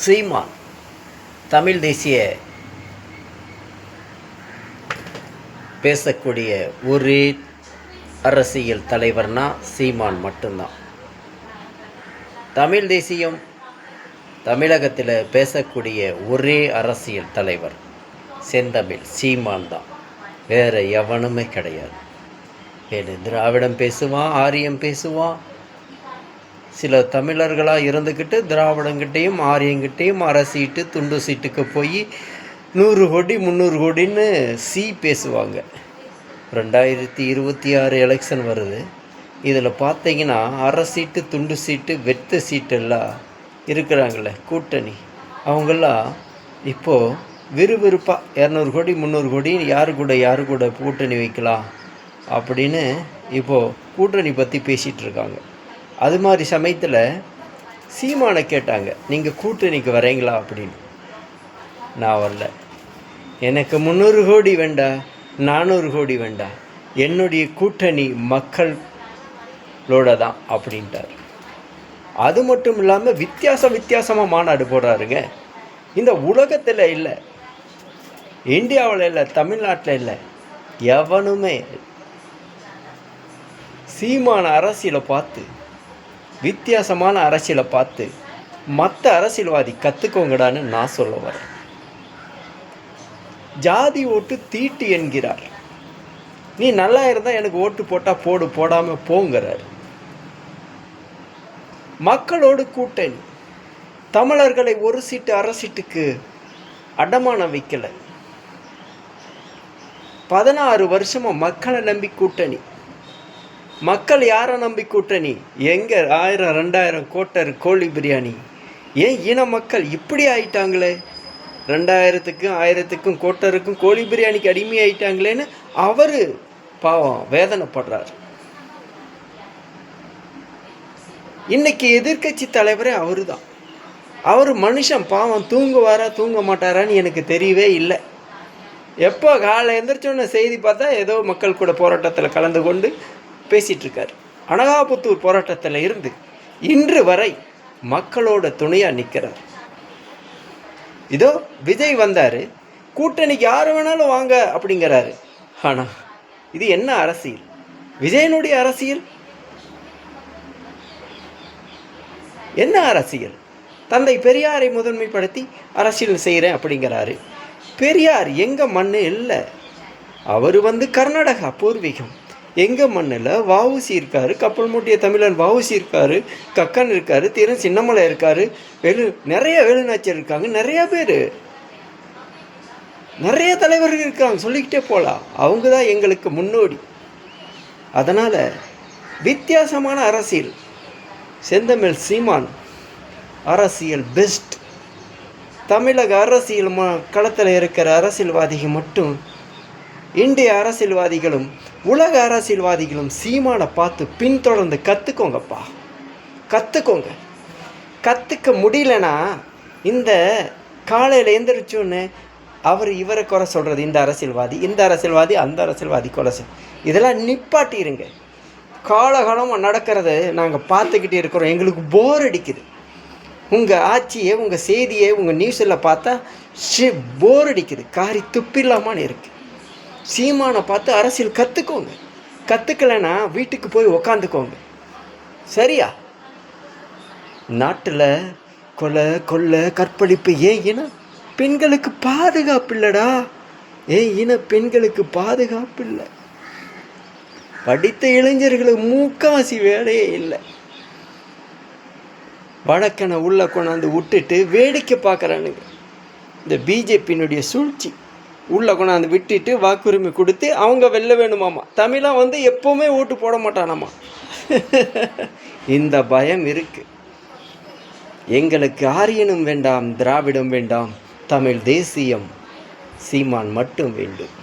சீமான் தமிழ் தேசிய பேசக்கூடிய ஒரே அரசியல் தலைவர்னா சீமான் மட்டும்தான். தமிழ் தேசியம் தமிழகத்தில் பேசக்கூடிய ஒரே அரசியல் தலைவர் செந்தமிழ் சீமான் தான், வேறு எவனுமே கிடையாது. வேறு திராவிடம் பேசுவான், ஆரியம் பேசுவான். சில தமிழர்களாக இருந்துக்கிட்டு திராவிடங்கிட்டையும் ஆரியங்கிட்டையும் அரசிட்டு துண்டு சீட்டுக்கு போய் 100 கோடி 300 கோடின்னு பேசுவாங்க. 2026 எலெக்ஷன் வருது. இதில் பார்த்தீங்கன்னா அரசீட்டு துண்டு சீட்டு வெத்த சீட்டெல்லாம் இருக்கிறாங்களே கூட்டணி, அவங்கெல்லாம் இப்போது விறுவிறுப்பாக 200 கோடி 300 கோடி யாரு கூட கூட்டணி வைக்கலாம் அப்படின்னு இப்போது கூட்டணி பற்றி பேசிகிட்டு இருக்காங்க. அது மாதிரி சமயத்தில் சீமானை கேட்டாங்க, நீங்கள் கூட்டணிக்கு வரீங்களா அப்படின்னு. நான் வரல, எனக்கு 300 கோடி வேண்டாம், 400 கோடி வேண்டாம், என்னுடைய கூட்டணி மக்களோட தான் அப்படின்ட்டார். அது மட்டும் இல்லாமல் வித்தியாசமாக மாநாடு போடுறாருங்க. இந்த உலகத்தில் இல்லை, இந்தியாவில் இல்லை, தமிழ்நாட்டில் இல்லை, எவனுமே சீமான அரசியலை பார்த்து, வித்தியாசமான அரசியலை பார்த்து மற்ற அரசியல்வாதி கற்றுக்கோங்கடான்னு நான் சொல்ல வரேன். ஜாதி ஓட்டு தீட்டு என்கிறார். நீ நல்லா இருந்தால் எனக்கு ஓட்டு போட்டால் போடு, போடாமல் போங்கிறார். மக்களோடு கூட்டணி, தமிழர்களை ஒரு சீட்டு அரசீட்டுக்கு அடமானம் வைக்கலை. 16 வருஷமாக மக்களை நம்பி கூட்டணி. மக்கள் யாரை நம்பி கூட்டணி? எங்கே 1000 2000 கோட்டர் கோழி பிரியாணி? ஏன் இன மக்கள் இப்படி ஆயிட்டாங்களே? 2000க்கும் 1000க்கும் கோட்டருக்கும் கோழி பிரியாணிக்கு அடிமை ஆயிட்டாங்களேன்னு அவர் பாவம் வேதனைப்படுறார். இன்னைக்கு எதிர்கட்சி தலைவரே அவரு தான். அவர் மனுஷன் பாவம், தூங்குவாரா தூங்க மாட்டாரான்னு எனக்கு தெரியவே இல்லை. எப்போ காலை எந்திரிச்சோன்னு செய்தி பார்த்தா ஏதோ மக்கள் கூட போராட்டத்தில் கலந்து கொண்டு பேசிகிட்ருக்கார். அனகாபுத்தூர் போராட்டத்தில் இருந்து இன்று வரை மக்களோட துணையாக நிற்கிறார். இதோ விஜய் வந்தார், கூட்டணிக்கு யார் வேணாலும் வாங்க அப்படிங்கிறாரு. ஆனால் இது என்ன அரசியல்? விஜயனுடைய அரசியல் என்ன அரசியல்? தந்தை பெரியாரை முதன்மைப்படுத்தி அரசியல் செய்கிறேன் அப்படிங்கிறாரு. பெரியார் எங்கள் மண் இல்லை, அவர் கர்நாடகா பூர்வீகம். எங்கள் மண்ணில் வஉசி இருக்கார், கப்பல் மூட்டிய தமிழன் வஉசி இருக்கார், கக்கன் இருக்கார், தீரன் சின்னமலை இருக்கார், நிறைய வேலுநாச்சியர் இருக்காங்க, நிறைய தலைவர்கள் இருக்காங்க, சொல்லிக்கிட்டே போகலாம். அவங்க தான் எங்களுக்கு முன்னோடி. அதனால் வித்தியாசமான அரசியல் செந்தமிழ் சீமான் அரசியல் பெஸ்ட். தமிழக அரசியல் களத்தில் இருக்கிற அரசியல்வாதிகள் மட்டும், இந்திய அரசியல்வாதிகளும் உலக அரசியல்வாதிகளும் சீமானை பார்த்து பின்தொடர்ந்து கற்றுக்கோங்கப்பா, கற்றுக்கோங்க. கற்றுக்க முடியலன்னா இந்த காலையில் எந்திரிச்சோன்னு இவரை குறை சொல்கிறது, இந்த அரசியல்வாதி அந்த அரசியல்வாதி குறை இதெல்லாம் நிப்பாட்டிடுங்க. காலகாலமாக நடக்கிறத நாங்கள் பார்த்துக்கிட்டே இருக்கிறோம், எங்களுக்கு போர் அடிக்குது. உங்கள் ஆட்சியை, உங்கள் செய்தியை, உங்கள் நியூஸில் பார்த்தா போர் அடிக்குது, காரி துப்பில்லாமான்னு இருக்குது. சீமானை பார்த்து அரசியல் கற்றுக்கோங்க. கற்றுக்கலைன்னா வீட்டுக்கு போய் உக்காந்துக்கோங்க, சரியா? நாட்டில் கொலை கற்பழிப்பு ஏன் இன பெண்களுக்கு பாதுகாப்பு இல்லைடா. பெண்களுக்கு பாதுகாப்பு இல்லை. படித்த இளைஞர்களுக்கு முக்காசி வேலையே இல்லை. வழக்கனை உள்ள கொண்டாந்து விட்டுட்டு வேடிக்கை பார்க்குறானுங்க. இந்த பிஜேபியினுடைய சூழ்ச்சி. உள்ளே கொண்டாந்து விட்டுட்டு வாக்குரிமை கொடுத்து அவங்க வெல்ல வேணுமாம்மா. தமிழாக எப்போவுமே ஓட்டு போட மாட்டானாம்மா. இந்த பயம் இருக்குது. எங்களுக்கு ஆரியனும் வேண்டாம், திராவிடம் வேண்டாம், தமிழ் தேசியம் சீமான் மட்டும் வேண்டும்.